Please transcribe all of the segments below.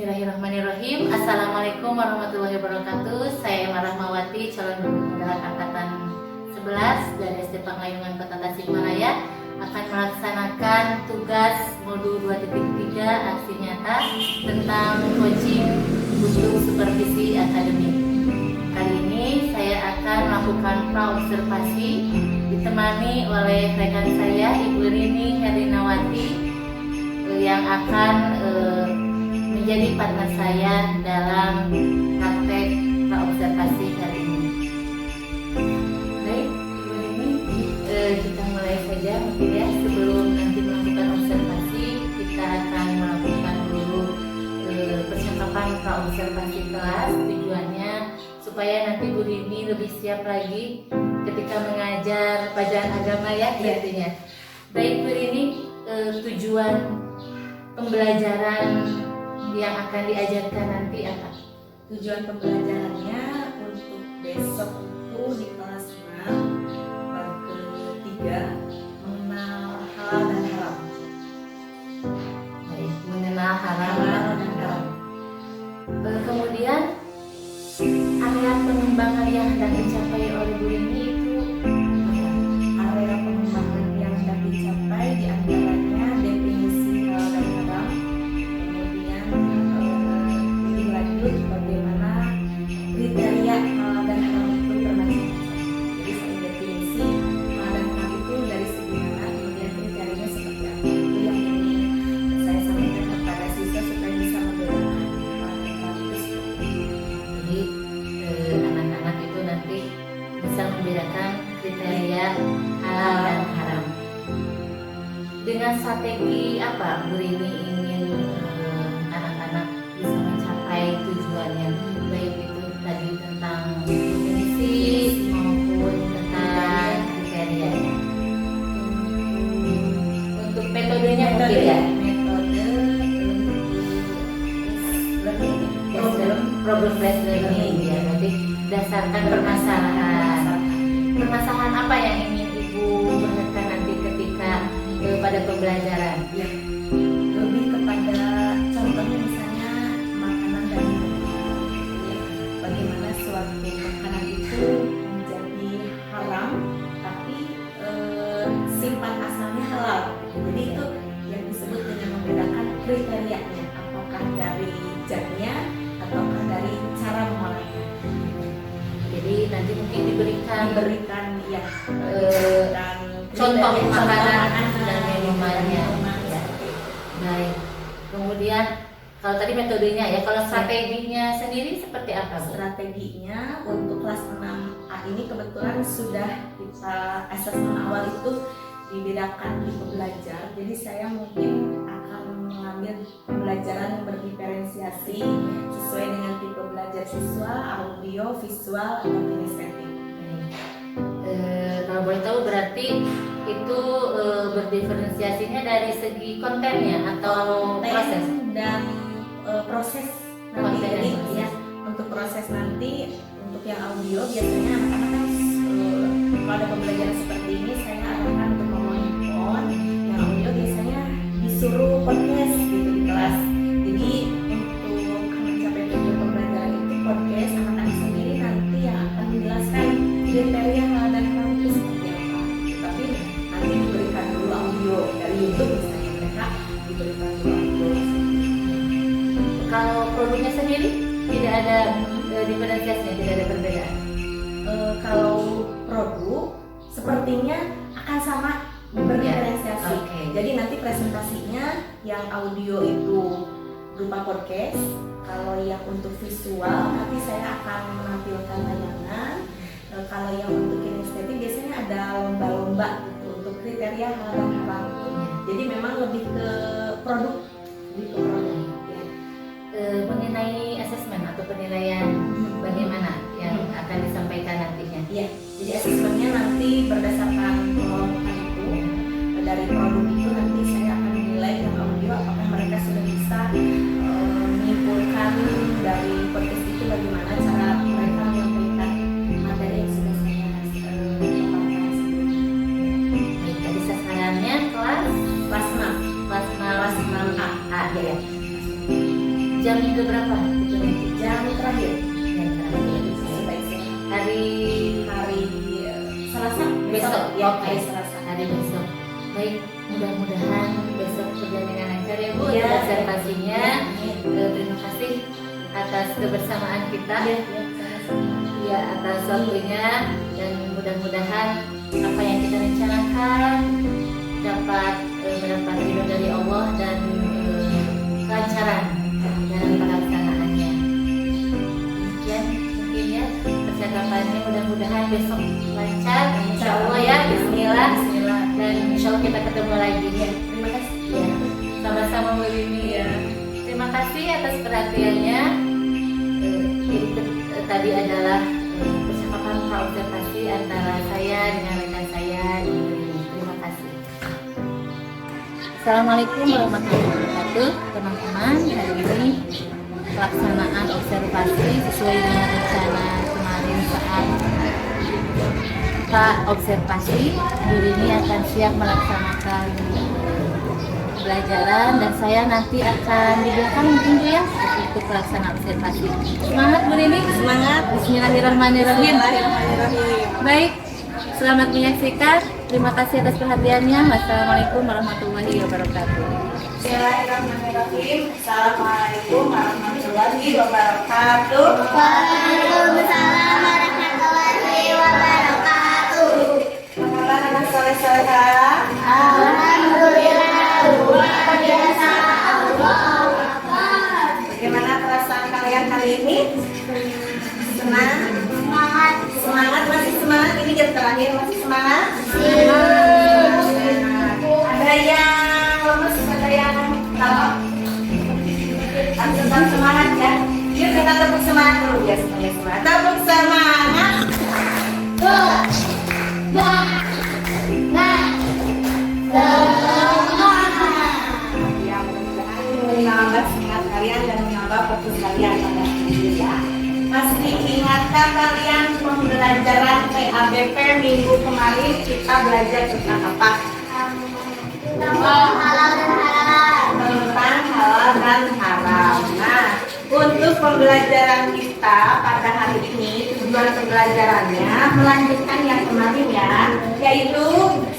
Bismillahirrahmanirrahim. Assalamualaikum warahmatullahi wabarakatuh. Saya Emma Rahmawati, calon guru penggerak angkatan 11 dari SD Pangayungan Kota Tasikmalaya, akan melaksanakan tugas modul 2.3 aksi nyata tentang coaching untuk supervisi akademik. Kali ini saya akan melakukan praobservasi ditemani oleh rekan saya Ibu Rini Herinawati yang akan menjadi partner saya dalam praktek praobservasi kali ini. Baik, Ibu Rini, kita mulai saja mungkin ya. Sebelum nanti melakukan observasi, kita akan melakukan dulu percakapan praobservasi kelas. Tujuannya supaya nanti Bu Rini lebih siap lagi ketika mengajar pelajaran agama ya artinya. Baik Bu Rini, tujuan pembelajaran yang akan diajarkan nanti apa? Tujuan pembelajarannya untuk besok itu di kelas 6 bab ke-3 mengenal halal dan haram. Baik, mengenal halal dan haram. Kemudian area pengembangan yang hendak dicapai oleh Bu Rini itu Area pengembangan yang hendak dicapai diantaranya definisi halal dan haram, kemudian lebih lanjut bagaimana kriteria halal dan haram itu bermacam-macam. Jadi saya definisi halal dan haram itu dari segi mana, kemudian kriterianya seperti apa. Itu yang ingin saya sampaikan kepada siswa supaya bisa membedakan halal dan haram itu seperti apa. Jadi anak-anak itu nanti bisa membedakan kriteria halal dan haram. Dengan strategi apa Bu Rini ingin anak-anak bisa mencapai tujuannya, baik itu tadi tentang definisi maupun tentang kriterianya. Untuk metodenya mungkin ya. Metode Problem based learning ya, nanti berdasarkan permasalahan apa yang ingin Ibu perhatikan nanti ketika pada pembelajaran. ya, lebih kepada contohnya misalnya makanan dan minuman, ya, bagaimana suatu makanan itu menjadi haram tapi sifat asalnya halal. Jadi itu yang disebut dengan membedakan kriterianya, apakah dari jamnya ataukah dari cara mengolahnya. Jadi nanti mungkin diberikan ya dan contoh kriteria makanan dan makanan, minumannya. minuman. Ya. Baik. Kemudian kalau tadi metodenya ya, kalau strateginya sendiri seperti apa Bu? Strateginya untuk kelas 6A ini kebetulan sudah kita asesmen awal itu dibedakan tipe belajar. Jadi saya mungkin akan mengambil pembelajaran yang berdiferensiasi sesuai dengan tipe belajar siswa, audio, visual, atau kinestetik. Kalau boleh tahu berarti itu berdiferensiasinya dari segi kontennya atau Konten proses? dan proses nanti. Konten dan Jadi proses. ya untuk proses nanti, untuk yang audio biasanya anak-anak kan kalau ada pembelajaran seperti ini saya arahkan untuk memohon. Yang audio biasanya disuruh podcast gitu di kelas. Jadi untuk mencapai tujuan pembelajaran itu podcast, anak-anak sendiri nanti yang akan menjelaskan kriteria halal dan haram itu seperti apa. Tapi nanti diberikan dulu audio dari YouTube misalnya, mereka diberikan dulu audio. Kalau produknya sendiri tidak ada diferensiasinya, tidak ada perbedaan. Kalau produk sepertinya akan sama berdiferensiasi. Oke. Jadi nanti presentasinya yang audio itu berupa podcast. Kalau yang untuk visual nanti saya akan menampilkan tayangan. Kalau yang untuk kinestetik biasanya ada lomba-lomba gitu, untuk kriteria halal dan haram. Jadi memang lebih ke produk, ya. Mengenai asesmen atau penilaian bagaimana yang akan disampaikan nantinya? Iya, jadi asesmennya nanti berdasarkan pengelompokan itu. Dari produk itu nanti saya akan menilai yang audio apakah mereka sudah bisa menyimpulkan dari podcast itu bagaimana cara mereka menyampaikan materi yang sudah saya paparkan sebelumnya. Baik, tadi sasarannya kelas Kelas 6 kelas 6 kelas 6A A ya. Jam ke berapa? Jam terakhir Jam terakhir. Hari hari Selasa besok. ya, Oke. hari Selasa. Hari besok. Baik, mudah-mudahan besok berjalan dengan lancar ya Bu. Iya. Observasinya. Terima kasih atas kebersamaan kita. Ya, sama-sama. Ya, atas waktunya, dan mudah-mudahan apa yang kita rencanakan dapat mendapat ridho dari Allah dan kelancaran dalam pelaksanaannya. Demikian mungkin ya percakapannya, mudah-mudahan besok lancar, insya Allah ya. Bismillah. Bismillah. Dan insya Allah kita ketemu lagi ya. Terima kasih. Ya, sama-sama Bu Rini ya. Terima kasih atas perhatiannya. Tadi adalah percakapan observasi antara saya dengan rekan saya. Terima kasih. Assalamualaikum warahmatullahi wabarakatuh, teman-teman. Hari ini pelaksanaan observasi sesuai dengan rencana kemarin saat Pak observasi. Hari ini akan siap melaksanakan pelajaran, dan saya nanti akan di belakang mungkin Bu ya untuk pelaksanaan observasi. Semangat Bu Rini. Semangat. Bismillahirrahmanirrahim. Bismillahirrahmanirrahim. Baik, selamat menyaksikan. Terima kasih atas perhatiannya. Wassalamualaikum warahmatullahi wabarakatuh. Bismillahirrahmanirrahim. Assalamualaikum warahmatullahi wabarakatuh. Waalaikumsalam warahmatullahi wabarakatuh. Bagaimana anak soleh-soleha? Alhamdulillah luar biasa. Allahu Akbar. Bagaimana perasaan kalian hari ini? Senang? Semangat. Semangat, masih semangat. Ini jam terakhir, masih semangat? Ada yang lemes, ada yang tahu? Harus tetap semangat ya. Yuk kita tepuk semangat dulu ya, semuanya semangat. Tepuk semangat. Ya, mudah-mudahan ini menambah semangat kalian dan menambah fokus kalian pada hari ini ya. Masih ingatkah kalian pembelajaran PABP minggu kemarin kita belajar tentang apa? Halal dan haram. Tentang halal dan haram. Nah, untuk pembelajaran kita pada hari ini, tujuan pembelajarannya melanjutkan yang kemarin ya, yaitu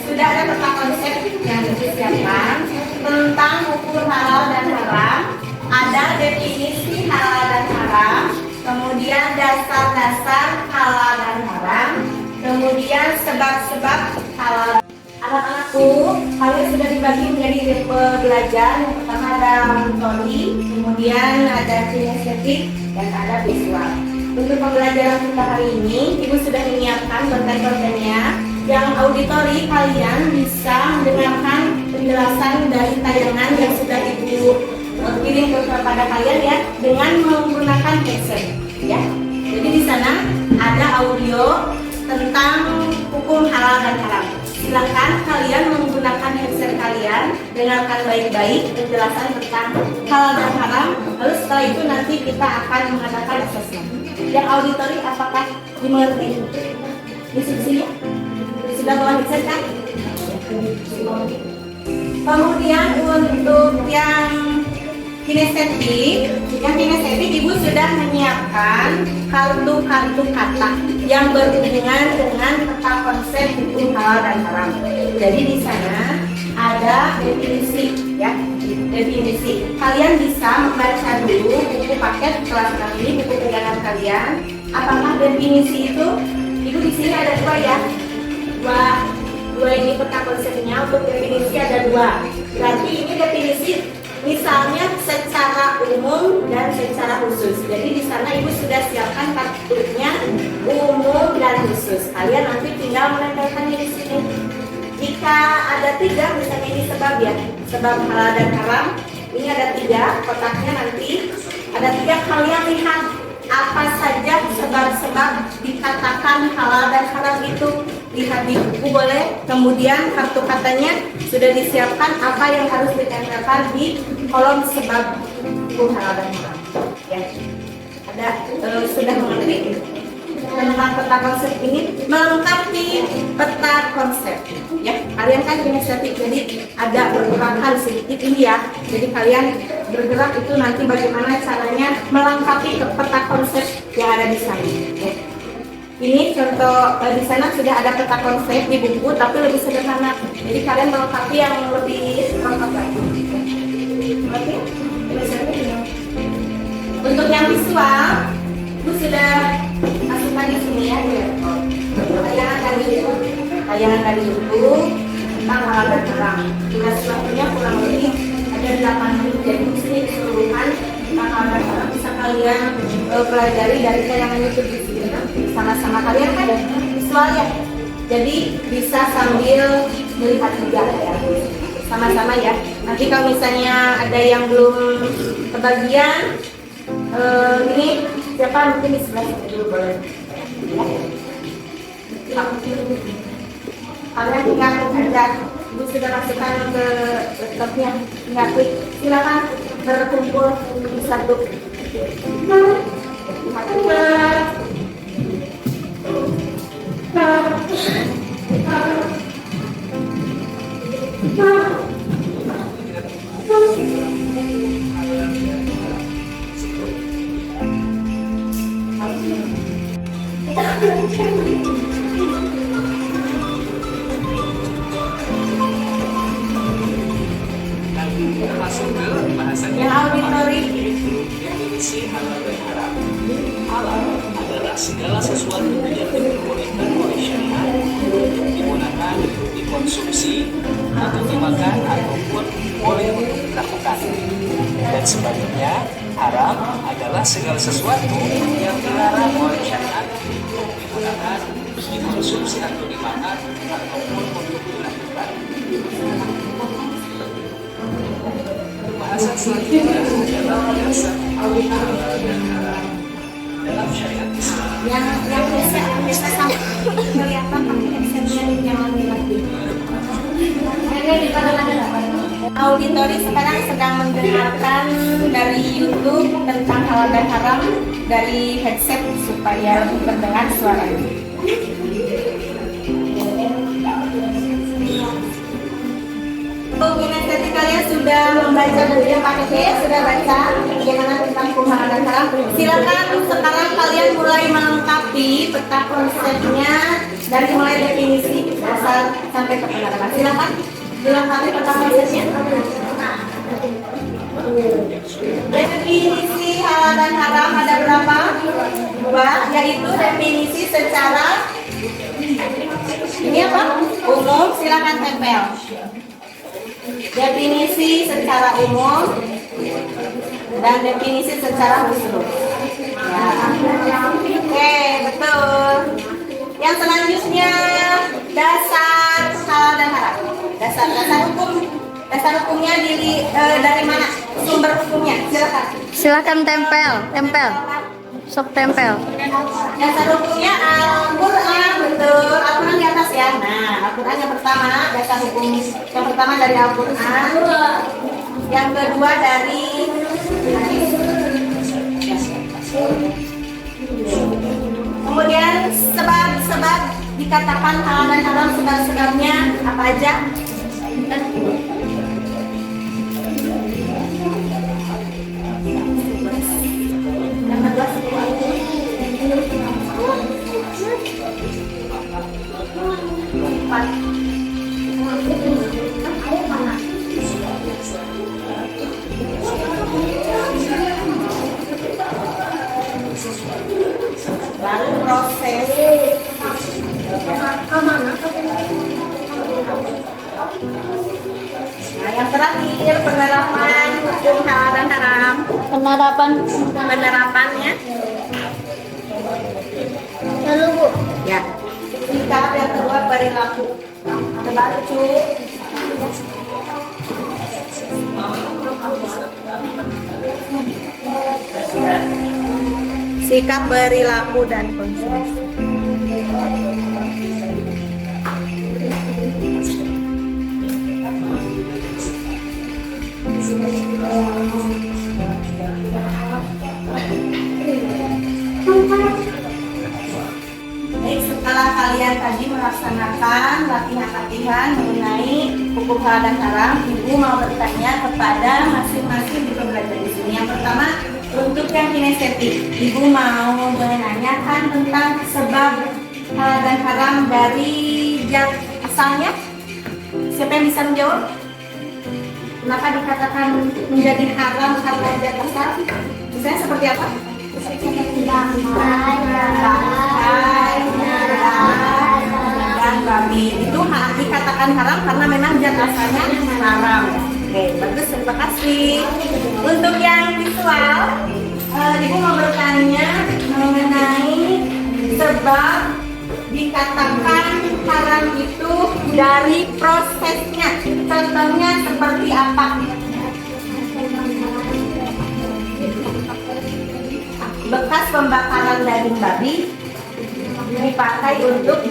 sudah ada peta konsep yang disiapkan tentang ukur halal dan haram, ada definisi halal dan haram, kemudian dasar-dasar halal dan haram, kemudian sebab-sebab halal. Anak-anakku, kalian sudah dibagi menjadi belajar. Yang pertama ada metode, kemudian ada kinestetik, dan ada visual. Untuk pembelajaran kita hari ini, Ibu sudah menyiapkan konten-kontennya. Yang auditori, kalian bisa mendengarkan penjelasan dari tayangan yang sudah Ibu kirim kepada kalian ya, dengan menggunakan headset ya. Jadi di sana ada audio tentang hukum halal dan haram. Silakan kalian menggunakan headset kalian, dengarkan baik-baik penjelasan tentang halal dan haram. Lalu setelah itu nanti kita akan mengadakan assessment. Yang auditori apakah dimengerti instruksinya? Sudah bawa headset kan? Kemudian untuk yang kinestetik Ibu sudah menyiapkan kartu-kartu kata yang berhubungan dengan peta konsep hukum halal dan haram. Jadi di sana ada definisi ya, definisi. Kalian bisa membaca dulu buku paket kelas kami, buku pegangan kalian. Apakah definisi itu? Ibu di sini ada dua ya, dua ini peta konsepnya. Untuk definisi ada dua. Berarti ini definisi misalnya secara umum dan secara khusus. Jadi di sana Ibu sudah siapkan kartunya umum dan khusus. Kalian nanti tinggal menempelkannya di sini. Jika ada tiga, misalnya ini sebab ya, sebab halal dan haram. Ini ada tiga, kotaknya nanti ada tiga. Kalian lihat apa saja sebab-sebab dikatakan halal dan haram itu. Lihat di buku boleh. Kemudian kartu katanya sudah disiapkan apa yang harus ditempelkan di kolom sebab hukum halal dan haram. Ya, ada sudah mengerti tentang peta konsep ini, melengkapi peta konsep. Ya, kalian kan kinestetik, jadi ada pergerakan sedikit ini ya. Jadi kalian bergerak itu nanti bagaimana caranya melengkapi ke peta konsep yang ada di sana. Ya. Ini contoh di sana sudah ada peta konsep di buku tapi lebih sederhana. Jadi kalian melengkapi yang lebih lengkap lagi. Oke? Untuk yang visual, itu sudah masukkan di sini ya. Tayangan dari YouTube tentang hal dan terang. Durasi waktunya kurang lebih ada 8 menit. Jadi di sini keseluruhan tentang hal dan terang bisa kalian pelajari dari tayangan YouTube di sini. Sama-sama kalian kan visual ya. Jadi bisa sambil melihat juga ya. Sama-sama ya. Nanti kalau misalnya ada yang belum kebagian, ini siapa mungkin di sebelah sini dulu boleh. Ya. Kalian tinggal aja. Ibu sudah masukkan ke laptopnya. Tinggal klik. Silakan berkumpul di satu. Masuk ke bahasanya. Yang auditori. Definisi halal dan haram. Halal adalah segala sesuatu yang diperbolehkan oleh syariat digunakan, dikonsumsi, atau dimakan ataupun boleh untuk dilakukan. Dan sebaliknya, haram adalah segala sesuatu yang dilarang oleh syariat untuk digunakan, dikonsumsi atau dimakan ataupun untuk dilakukan. Bahasan selanjutnya adalah dasar halal dan haram dalam syariat Islam. Yang bisa sama kelihatan pakai headsetnya yang laki-laki. Auditori sekarang sedang mendengarkan dari YouTube tentang halal dan haram dari headset supaya mendengar suaranya. Mungkin tadi kalian sudah membaca bukunya Pak Keke, sudah baca bagaimana tentang hukum halal dan haram. Silakan sekarang kalian mulai melengkapi peta konsepnya dari mulai definisi asal sampai ke penerapan. Silakan dilengkapi peta konsepnya. Definisi halal dan haram ada berapa? 2, yaitu definisi secara ini apa? Umum. Silakan tempel. Definisi secara umum dan definisi secara khusus. Ya. Oke, betul. Yang selanjutnya dasar halal dan haram. Dasar hukumnya dari mana? Sumber hukumnya. Silakan tempel. Sok tempel. Dasar hukumnya Al-Quran, betul. Al-Quran di atas ya. Nah, Al-Quran yang pertama, dasar hukum yang pertama dari Al-Quran. Yang kedua dari kemudian sebab dikatakan halal dan haram, sebab-sebabnya apa aja? Yang kedua baru proses. Nah, yang terakhir penerapan hukum halal dan haram. Penerapannya. Lalu Bu, Ya. Sikap yang kedua perilaku. Baru cuy. Sikap perilaku dan konsumsi. Baik, setelah kalian tadi melaksanakan latihan-latihan mengenai hukum halal dan haram, Ibu mau bertanya kepada masing-masing di pembelajar di sini. Yang pertama, untuk yang kinestetik, Ibu mau menanyakan tentang sebab halal dan haram dari zat asalnya. Siapa yang bisa menjawab? Kenapa dikatakan menjadi haram karena zat asal? Misalnya seperti apa? Dan babi itu dikatakan haram karena memang zat asalnya haram. Oke, bagus, terima kasih. Untuk yang visual, Ibu mau bertanya mengenai sebab dikatakan haram itu dari prosesnya. Contohnya seperti apa? Bekas pembakaran daging babi dipakai untuk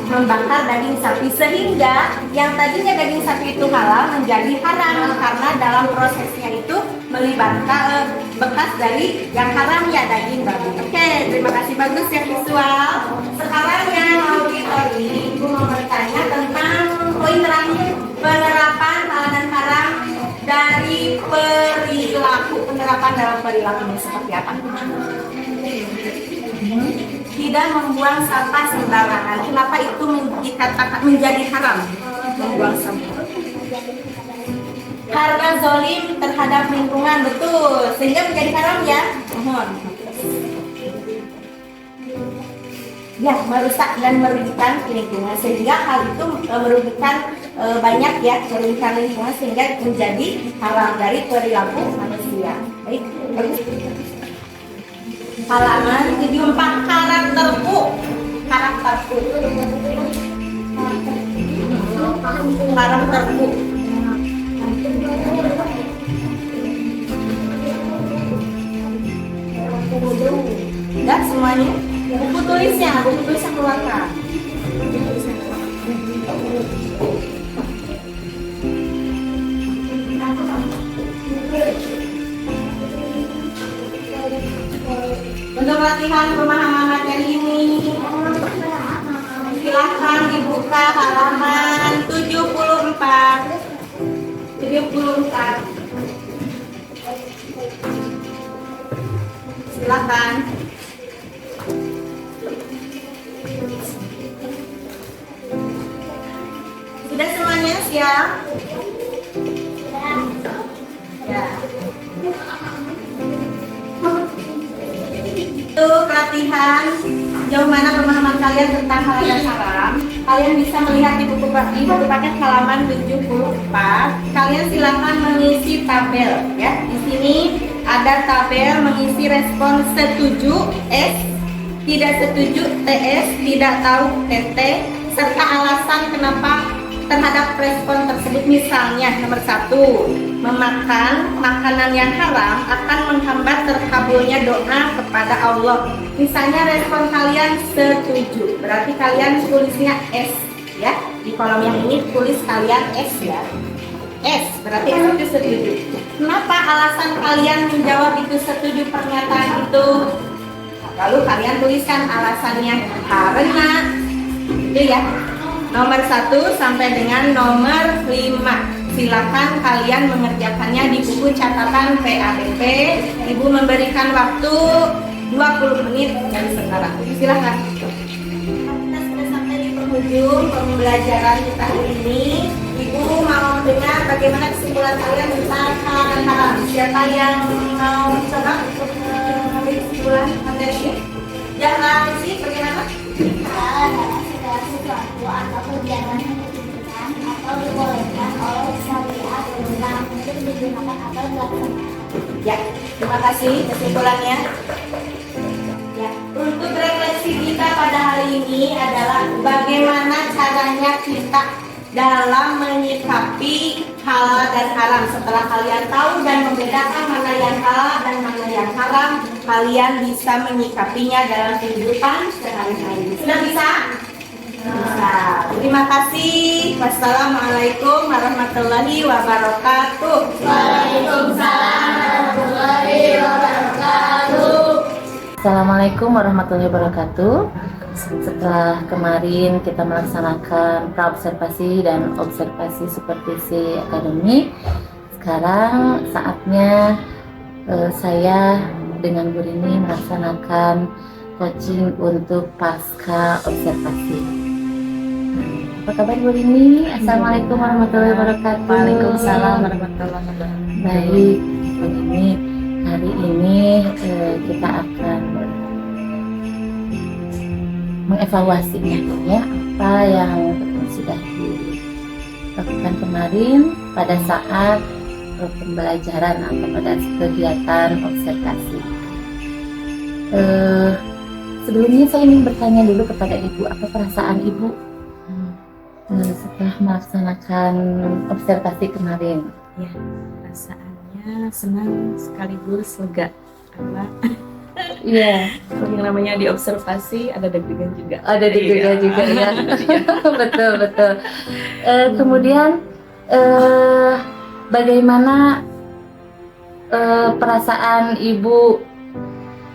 membakar daging sapi, sehingga yang tadinya daging sapi itu halal menjadi haram karena dalam prosesnya itu melibatkan bekas dari yang haram, ya, daging babi. Oke, terima kasih, bagus ya visual. Sekarang yang auditori, Ibu mau bertanya tentang poin terakhir, penerapan halal dan haram dari perilaku. Penerapan dalam perilaku ini seperti apa? Tidak membuang sampah sembarangan. Kenapa itu dikatakan menjadi haram? Membuang sampah. Karena zolim terhadap lingkungan, betul. Sehingga menjadi haram, ya. Mohon. Ya, merusak dan merugikan lingkungan, sehingga hal itu merugikan banyak, ya, merugikan lingkungan sehingga menjadi haram dari perilaku manusia. Baik, bagus. Halaman 74, karakterku. Karakterku. Enggak semuanya. Buku tulisnya keluarkan. Untuk latihan pemahaman materi ini, silahkan dibuka halaman 74. Silahkan. Sudah semuanya siap? Ya. Untuk latihan jauh mana pemahaman kalian tentang halal dan haram, kalian bisa melihat di buku paket halaman 74. Kalian silakan mengisi tabel, ya. Di sini ada tabel mengisi respon setuju S, tidak setuju TS, tidak tahu TT, serta alasan kenapa terhadap respon tersebut. Misalnya nomor 1, memakan makanan yang haram akan menghambat terkabulnya doa kepada Allah. Misalnya respon kalian setuju, berarti kalian tulisnya S, ya. Di kolom yang ini tulis kalian S, ya. S berarti itu setuju. Kenapa alasan kalian menjawab itu setuju pernyataan itu? Lalu kalian tuliskan alasannya karena itu, ya. Nomor 1 sampai dengan nomor 5. Silakan kalian mengerjakannya di buku catatan PABP. Ibu memberikan waktu 20 menit dari sekarang. Silakan. Kita sudah sampai di penghujung pembelajaran kita hari ini. Ibu mau mendengar bagaimana kesimpulan kalian tentang halal dan haram. Siapa yang mau coba untuk mengambil kesimpulan materi ini? Jangan sih, bagaimana? Halal adalah segala sesuatu atau kegiatan yang diizinkan atau dibolehkan oleh syariat tentang untuk digunakan atau dilaksanakan. Ya, terima kasih kesimpulannya. Ya, untuk refleksi kita pada hari ini adalah bagaimana caranya kita dalam menyikapi halal dan haram. Setelah kalian tahu dan membedakan mana yang halal dan mana yang haram, kalian bisa menyikapinya dalam kehidupan sehari-hari. Sudah bisa? Bisa. Terima kasih. Wassalamualaikum warahmatullahi wabarakatuh. Waalaikumsalam warahmatullahi wabarakatuh. Assalamualaikum warahmatullahi wabarakatuh. Setelah kemarin kita melaksanakan praobservasi dan observasi supervisi akademik, sekarang saatnya saya dengan Bu Rini melaksanakan coaching untuk pasca observasi. Apa kabar Bu Rini? Assalamualaikum warahmatullahi wabarakatuh. Waalaikumsalam warahmatullahi wabarakatuh. Baik, Bu Rini, hari ini kita akan mengevaluasi ya apa yang sudah dilakukan kemarin pada saat pembelajaran atau pada kegiatan observasi. Sebelumnya saya ingin bertanya dulu kepada Ibu, apa perasaan Ibu setelah melaksanakan observasi kemarin? Ya, perasaannya senang sekaligus lega karena Iya, yang namanya diobservasi ada deg-degan juga. ada deg-degan juga ya. Betul betul. Kemudian bagaimana perasaan Ibu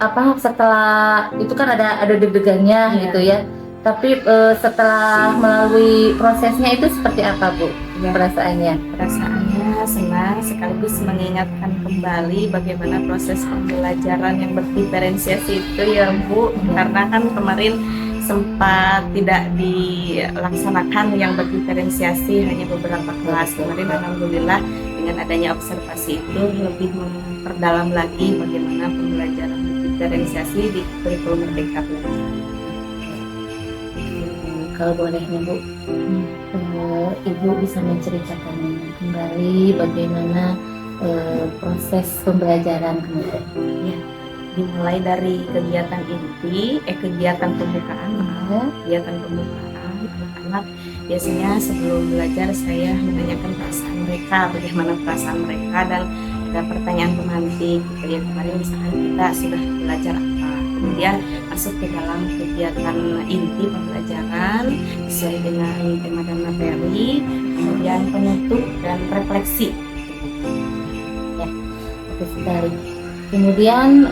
apa setelah itu kan ada deg-degannya Iya. gitu ya. Tapi setelah melalui prosesnya itu seperti apa Bu Ya. perasaannya? Perasaannya senang sekaligus mengingatkan kembali bagaimana proses pembelajaran yang berdiferensiasi itu ya Bu, karena kan kemarin sempat tidak dilaksanakan yang berdiferensiasi, hanya beberapa kelas. Kemarin alhamdulillah dengan adanya observasi itu lebih memperdalam lagi bagaimana pembelajaran berdiferensiasi di kurikulum Merdeka Belajar. Kalau boleh nih Bu, Ibu bisa menceritakan kembali bagaimana proses pembelajaran kemarin. Dimulai dari kegiatan inti, kegiatan pembukaan, kegiatan pembukaan anak-anak. Biasanya sebelum belajar saya menanyakan perasaan mereka, bagaimana perasaan mereka, dan ada pertanyaan pemantik. Gitu ya, kemarin misalkan kita sudah belajar apa, kemudian masuk ke dalam kegiatan inti pembelajaran sesuai dengan tema dan materi, kemudian penutup dan refleksi. Ya, betul sekali. Kemudian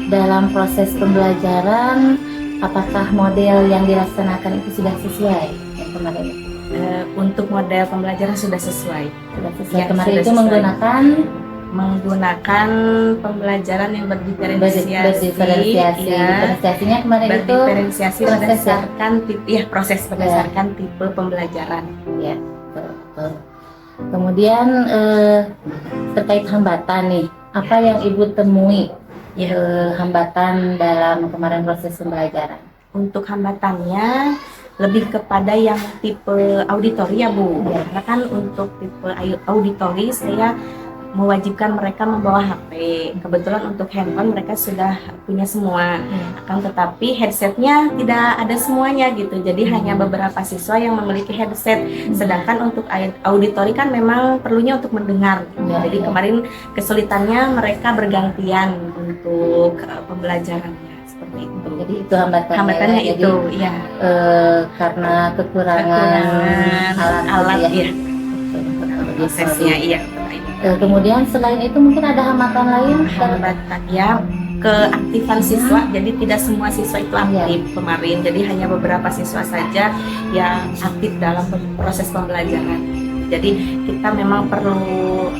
dalam proses pembelajaran, apakah model yang dilaksanakan itu sudah sesuai yang kemarin? Untuk model pembelajaran sudah sesuai. Sudah sesuai. Ya, Kemarin sudah itu sesuai. menggunakan pembelajaran yang berdiferensiasi. berdiferensiasi. Ya, Diferensiasinya kemarin itu berdiferensiasi proses ya? berdasarkan tipe, ya proses berdasarkan tipe pembelajaran. ya betul. Kemudian terkait hambatan nih, apa yang Ibu temui hambatan dalam kemarin proses pembelajaran? Untuk hambatannya lebih kepada yang tipe auditori ya Bu. Ya. Karena kan untuk tipe auditori saya mewajibkan mereka membawa HP. Kebetulan untuk handphone mereka sudah punya semua. Akan tetapi headsetnya tidak ada semuanya gitu. Jadi hanya beberapa siswa yang memiliki headset. Sedangkan untuk auditori kan memang perlunya untuk mendengar. Ya, Jadi ya. kemarin kesulitannya mereka bergantian untuk pembelajarannya seperti itu. Jadi itu hambatannya. Hambatannya ya. itu Jadi, ya. karena kekurangan alat ya. ya. Betul. Prosesnya iya. Kemudian selain itu mungkin ada hambatan lain? Hambatan ya keaktifan siswa, jadi tidak semua siswa itu aktif kemarin, jadi hanya beberapa siswa saja yang aktif dalam proses pembelajaran. Jadi kita memang perlu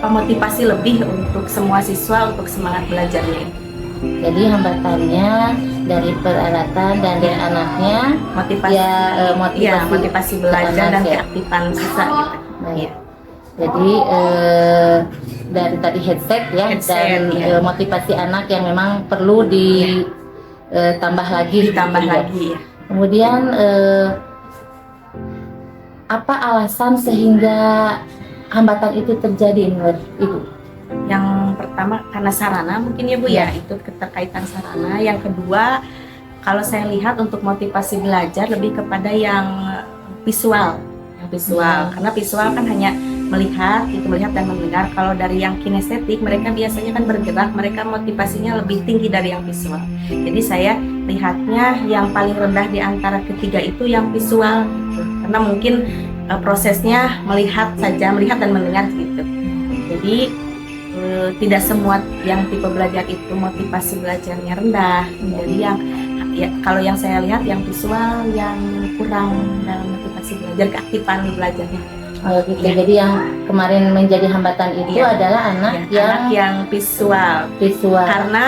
motivasi lebih untuk semua siswa untuk semangat belajarnya. Jadi hambatannya dari peralatan dan dari anaknya, Motivasi, ya, motivasi belajar dan anak, ya. keaktifan siswa gitu. Nah, Iya. jadi dari tadi headset ya, Headset, dan ya. motivasi anak yang memang perlu ditambah lagi. Ditambah gitu. lagi ya. Kemudian apa alasan sehingga hambatan itu terjadi menurut Ibu? Yang pertama karena sarana mungkin ya Bu ya, itu keterkaitan sarana. Yang kedua kalau saya lihat untuk motivasi belajar lebih kepada yang visual, karena visual kan hanya melihat dan mendengar. Kalau dari yang kinestetik mereka biasanya kan bergerak, mereka motivasinya lebih tinggi dari yang visual. Jadi saya lihatnya yang paling rendah di antara ketiga itu yang visual gitu. Karena mungkin prosesnya melihat dan mendengar gitu. Jadi tidak semua yang tipe belajar itu motivasi belajarnya rendah. Jadi kalau yang saya lihat yang visual yang kurang dalam motivasi belajar, keaktifan belajarnya. Oh gitu. Iya. Jadi yang kemarin menjadi hambatan itu Iya. adalah anak yang visual. Karena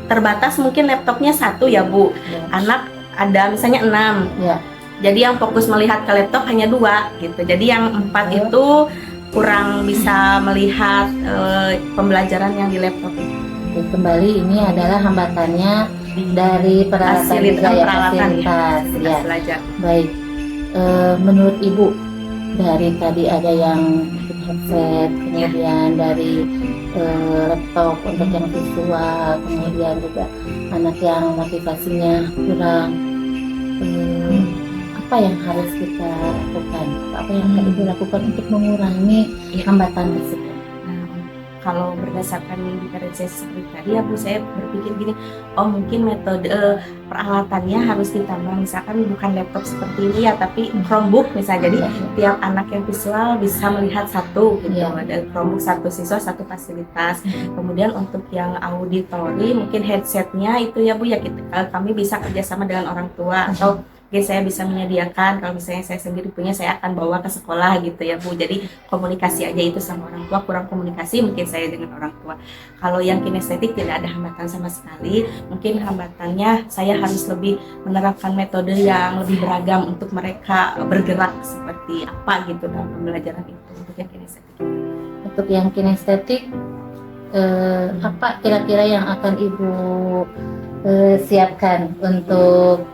terbatas mungkin laptopnya 1 ya Bu. Ya. Anak ada misalnya 6. Ya. Jadi yang fokus melihat ke laptop hanya 2 gitu. Jadi yang 4 itu kurang bisa melihat pembelajaran yang di laptop. Jadi kembali ini adalah hambatannya dari peralatan juga ya, fasilitas. Ya. Belajar. Baik. Menurut Ibu, dari tadi ada yang headset, kemudian dari laptop untuk yang visual, kemudian juga anak yang motivasinya kurang. Apa yang harus kita lakukan? Apa yang harus Ibu lakukan untuk mengurangi hambatan tersebut? Kalau berdasarkan diferensiasi seperti tadi ya Bu, saya berpikir gini, oh mungkin metode peralatannya harus ditambah, misalkan bukan laptop seperti ini ya, tapi Chromebook misalnya. Jadi tiap anak yang visual bisa melihat 1 gitu, ada Chromebook 1 siswa 1 fasilitas. Kemudian untuk yang auditori mungkin headsetnya itu ya Bu ya, kami bisa kerjasama dengan orang tua, atau saya bisa menyediakan, kalau misalnya saya sendiri punya, saya akan bawa ke sekolah gitu ya Bu. Jadi komunikasi aja itu sama orang tua, kurang komunikasi mungkin saya dengan orang tua. Kalau yang kinestetik tidak ada hambatan sama sekali, mungkin hambatannya saya harus lebih menerapkan metode yang lebih beragam untuk mereka bergerak seperti apa gitu dalam pembelajaran itu untuk yang kinestetik. Untuk yang kinestetik, apa kira-kira yang akan Ibu siapkan untuk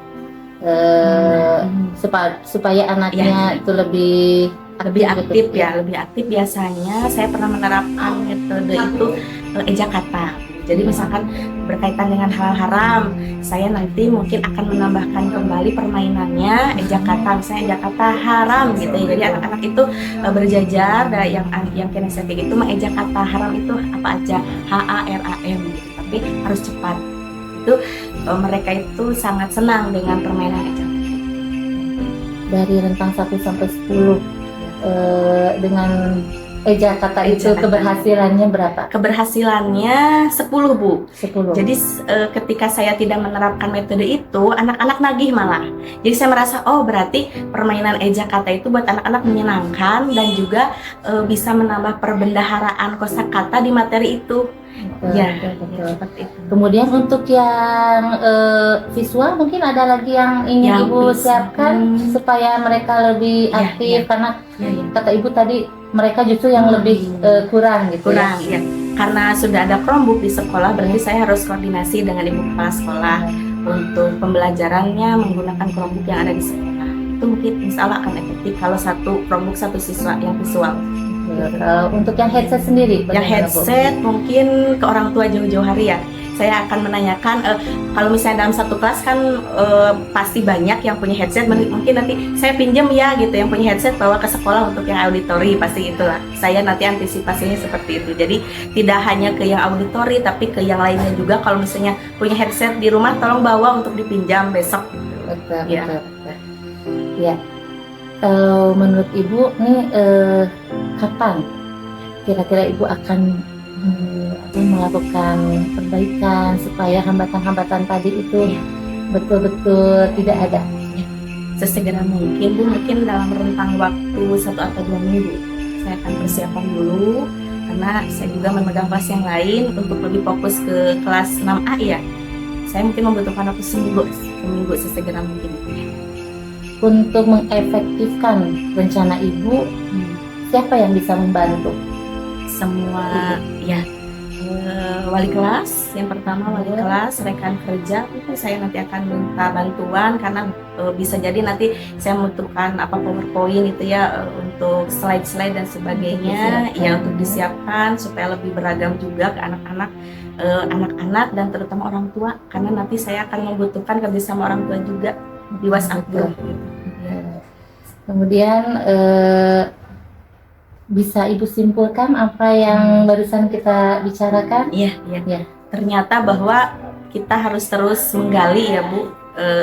supaya anaknya itu lebih aktif ya, lebih aktif. Biasanya saya pernah menerapkan metode itu eja kata. Jadi misalkan berkaitan dengan hal haram, saya nanti mungkin akan menambahkan kembali permainannya eja kata, misalnya eja kata haram gitu ya. Jadi anak-anak itu berjajar, yang kinestetik itu eja kata haram itu apa aja, HARAM gitu, tapi harus cepat. Itu mereka itu sangat senang dengan permainan eja. Dari rentang 1 sampai 10 dengan eja kata itu keberhasilannya berapa? Keberhasilannya 10 Bu. 10. Jadi ketika saya tidak menerapkan metode itu, anak-anak nagih malah. Jadi saya merasa, oh berarti permainan eja kata itu buat anak-anak menyenangkan dan juga bisa menambah perbendaharaan kosakata di materi itu. Betul. Seperti itu. Kemudian untuk yang visual mungkin ada lagi yang ingin Ibu siapkan supaya mereka lebih aktif, karena kata Ibu tadi mereka justru yang lebih kurang gitu. Kurang ya. Karena sudah ada Chromebook di sekolah, berarti saya harus koordinasi dengan ibu kepala sekolah untuk pembelajarannya menggunakan Chromebook yang ada di sekolah. Itu mungkin insya Allah akan efektif kalau 1 Chromebook 1 siswa yang visual. Untuk yang headset sendiri? Yang headset mungkin ke orang tua jauh-jauh hari ya. Saya akan menanyakan, kalau misalnya dalam 1 kelas kan pasti banyak yang punya headset, mungkin nanti saya pinjam ya gitu, yang punya headset bawa ke sekolah untuk yang auditori, pasti itulah. Saya nanti antisipasinya seperti itu. Jadi tidak hanya ke yang auditori, tapi ke yang lainnya juga. Kalau misalnya punya headset di rumah, tolong bawa untuk dipinjam besok. Betul. Ya. Kalau menurut Ibu nih kapan kira-kira Ibu akan melakukan perbaikan supaya hambatan-hambatan tadi itu betul-betul tidak ada? Sesegera mungkin Bu, mungkin dalam rentang waktu 1 atau 2 minggu saya akan persiapan dulu, karena saya juga memegang kelas yang lain untuk lebih fokus ke kelas 6A ya. Saya mungkin membutuhkan waktu seminggu sesegera mungkin. Untuk mengefektifkan rencana Ibu, siapa yang bisa membantu? Semua ya, wali kelas, yang pertama wali kelas, rekan kerja, itu saya nanti akan minta bantuan, karena bisa jadi nanti saya membutuhkan PowerPoint itu ya, untuk slide-slide dan sebagainya, untuk disiapkan supaya lebih beragam juga ke anak-anak dan terutama orang tua, karena nanti saya akan membutuhkan kerjasama orang tua juga di WhatsApp group. Kemudian bisa Ibu simpulkan apa yang barusan kita bicarakan? Iya. Ternyata bahwa kita harus terus menggali ya Bu,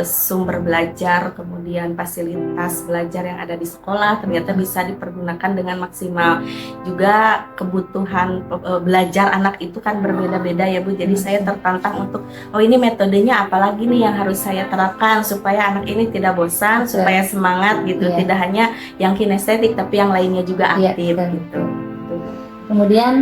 sumber belajar, kemudian fasilitas belajar yang ada di sekolah ternyata bisa dipergunakan dengan maksimal. Juga kebutuhan belajar anak itu kan berbeda-beda ya Bu. Jadi saya tertantang untuk ini metodenya apalagi nih yang harus saya terapkan supaya anak ini tidak bosan, supaya semangat gitu. Iya. Tidak hanya yang kinestetik tapi yang lainnya juga Iya, aktif betul. gitu. Kemudian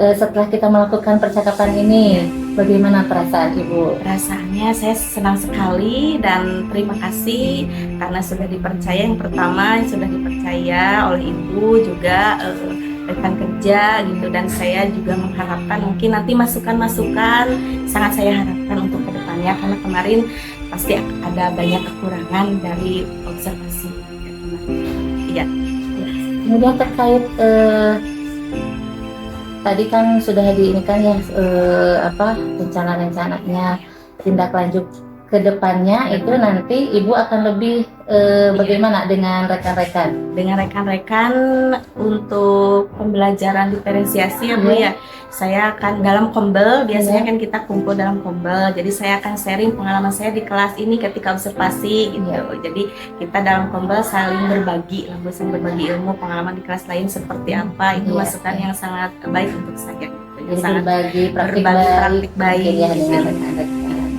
setelah kita melakukan percakapan ini, bagaimana perasaan Ibu? Rasanya saya senang sekali dan terima kasih karena sudah dipercaya. Yang pertama sudah dipercaya oleh Ibu juga rekan kerja gitu, dan saya juga mengharapkan mungkin nanti masukan-masukan sangat saya harapkan untuk kedepannya, karena kemarin pasti ada banyak kekurangan dari observasi. Iya. Kemudian terkait tadi kan sudah diinikan ya rencana-rencananya, tindak lanjut ke depannya itu nanti Ibu akan lebih bagaimana dengan rekan-rekan? Dengan rekan-rekan untuk pembelajaran diferensiasi ya Bu ya. Saya akan dalam kombel, biasanya kan kita kumpul dalam kombel. Jadi saya akan sharing pengalaman saya di kelas ini ketika observasi gitu. Jadi kita dalam kombel saling berbagi ilmu pengalaman di kelas lain seperti apa. Itu masukan yang sangat baik untuk saya. Jadi berbagi praktik praktik baik ya dengan rekan-rekan.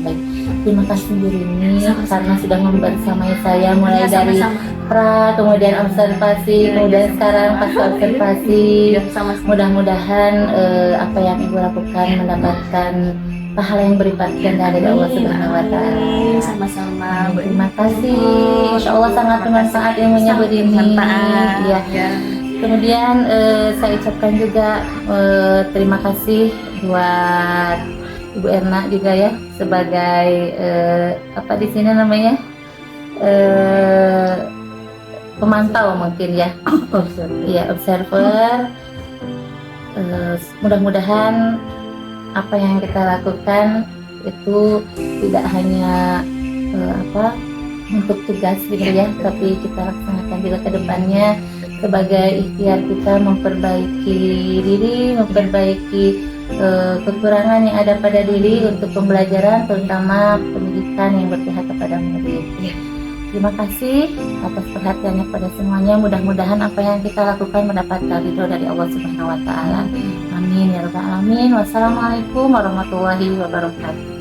Baik. Terima kasih Bu Rini karena sudah membersamai saya mulai dari pra, kemudian observasi, kemudian sekarang pas observasi. Mudah-mudahan apa yang Ibu lakukan mendapatkan pahala yang berlipat ganda dari Allah Subhanahu wa taala. Sama-sama. Terima kasih. Insya Allah sangat bermanfaat ilmunya Bu Rini. Ya. Kemudian saya ucapkan juga terima kasih buat Ibu Erna juga ya sebagai apa di sini namanya pemantau mungkin ya, observer. Mudah-mudahan apa yang kita lakukan itu tidak hanya untuk tugas gitu ya, tapi kita laksanakan juga ke depannya sebagai ikhtiar kita memperbaiki diri, memperbaiki kekurangan yang ada pada diri untuk pembelajaran, terutama pendidikan yang berpihak kepada murid. Terima kasih atas perhatiannya pada semuanya. Mudah-mudahan apa yang kita lakukan mendapatkan ridho dari Allah Subhanahu wa taala. Amin ya rabbal alamin. Wassalamualaikum warahmatullahi wabarakatuh.